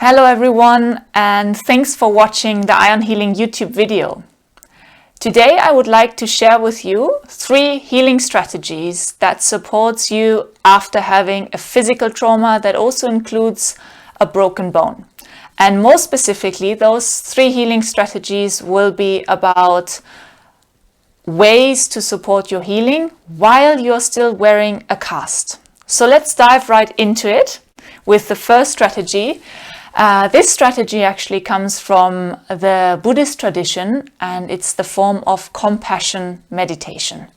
Hello everyone, and thanks for watching the Ion Healing YouTube video. Today I would like to share with you 3 healing strategies that supports you after having a physical trauma that also includes a broken bone. And more specifically, those 3 healing strategies will be about ways to support your healing while you're still wearing a cast. So let's dive right into it with the first strategy. This strategy actually comes from the Buddhist tradition, and it's the form of compassion meditation.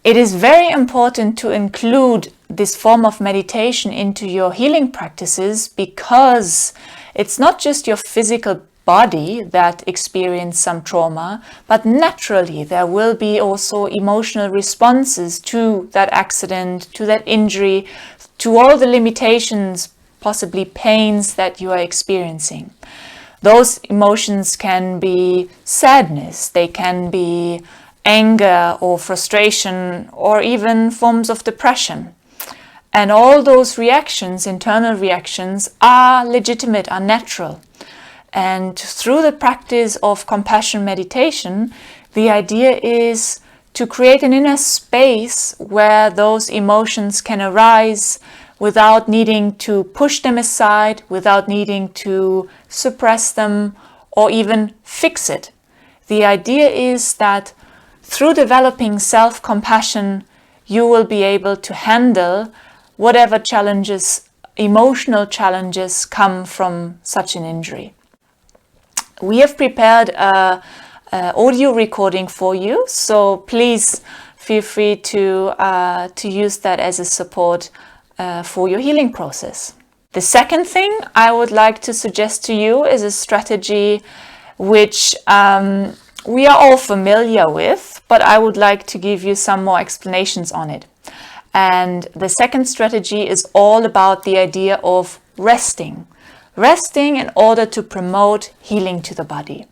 It is very important to include this form of meditation into your healing practices because it's not just your physical body that experiences some trauma, but naturally there will be also emotional responses to that accident, to that injury, to all the limitations, possibly pains that you are experiencing. Those emotions can be sadness, they can be anger or frustration, or even forms of depression. And all those reactions, internal reactions, are legitimate, are natural. And through the practice of compassion meditation, the idea is to create an inner space where those emotions can arise without needing to push them aside, without needing to suppress them or even fix it. The idea is that through developing self-compassion, you will be able to handle whatever challenges, emotional challenges, come from such an injury. We have prepared an audio recording for you, so please feel free to use that as a support for your healing process. The second thing I would like to suggest to you is a strategy which we are all familiar with, but I would like to give you some more explanations on it. And the second strategy is all about the idea of resting. Resting in order to promote healing to the body.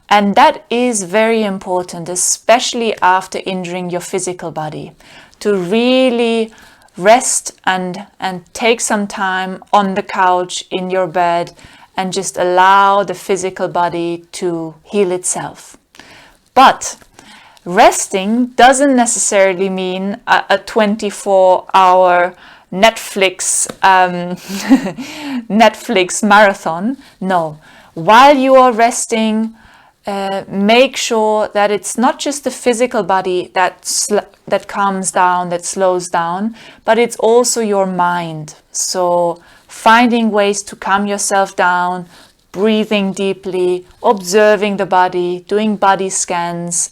And that is very important, especially after injuring your physical body, to really rest and take some time on the couch, in your bed, and just allow the physical body to heal itself. But resting doesn't necessarily mean a 24-hour Netflix marathon. No, while you are resting, make sure that it's not just the physical body that calms down, that slows down, but it's also your mind. So finding ways to calm yourself down, breathing deeply, observing the body, doing body scans,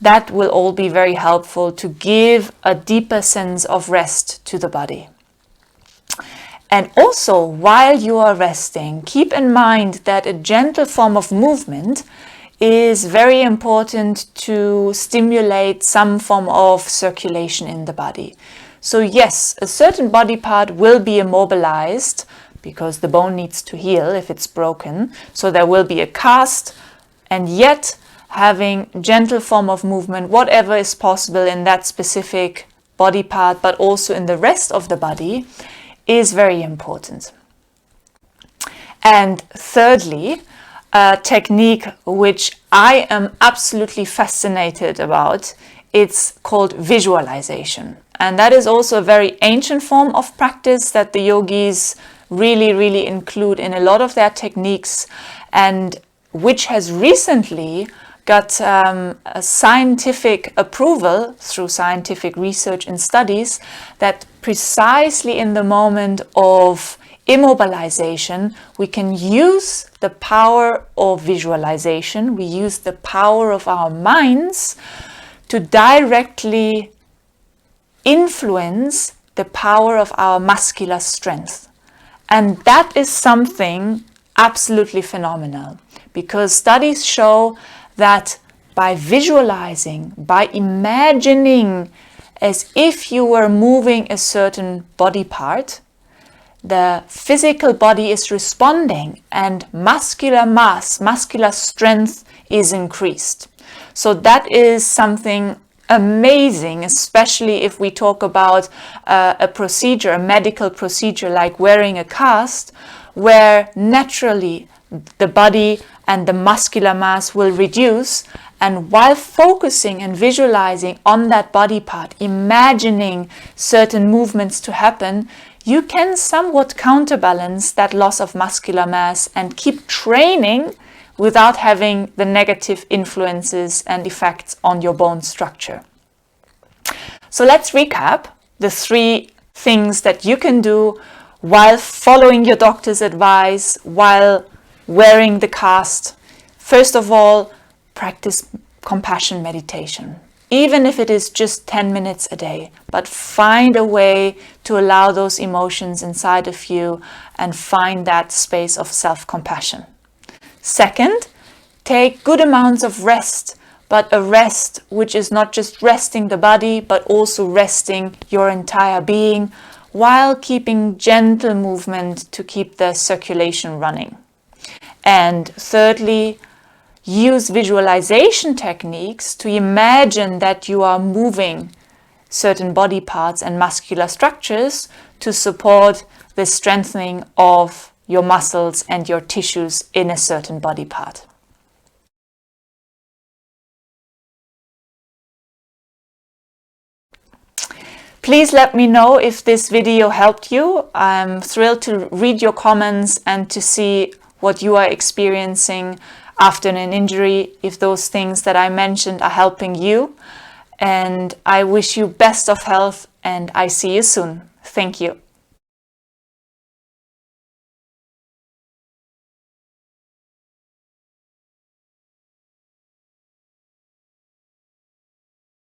that will all be very helpful to give a deeper sense of rest to the body. And also, while you are resting, keep in mind that a gentle form of movement is very important to stimulate some form of circulation in the body. So yes, a certain body part will be immobilized because the bone needs to heal if it's broken. So there will be a cast, and yet having gentle form of movement, whatever is possible in that specific body part, but also in the rest of the body, is very important. And thirdly, a technique which I am absolutely fascinated about, it's called visualization. And that is also a very ancient form of practice that the yogis really include in a lot of their techniques, and which has recently got a scientific approval through scientific research and studies that precisely in the moment of immobilization, we can use the power of visualization, we use the power of our minds to directly influence the power of our muscular strength. And that is something absolutely phenomenal, because studies show that by visualizing, by imagining as if you were moving a certain body part, the physical body is responding and muscular mass, muscular strength is increased. So that is something amazing, especially if we talk about a procedure, a medical procedure like wearing a cast, where naturally the body and the muscular mass will reduce. And while focusing and visualizing on that body part, imagining certain movements to happen, you can somewhat counterbalance that loss of muscular mass and keep training without having the negative influences and effects on your bone structure. So let's recap the 3 things that you can do while following your doctor's advice, while wearing the cast. First of all, practice compassion meditation, even if it is just 10 minutes a day, but find a way to allow those emotions inside of you and find that space of self-compassion. Second, take good amounts of rest, but a rest which is not just resting the body, but also resting your entire being while keeping gentle movement to keep the circulation running. And thirdly, use visualization techniques to imagine that you are moving certain body parts and muscular structures to support the strengthening of your muscles and your tissues in a certain body part. Please let me know if this video helped you. I'm thrilled to read your comments and to see what you are experiencing after an injury, if those things that I mentioned are helping you. And I wish you best of health, and I see you soon. Thank you.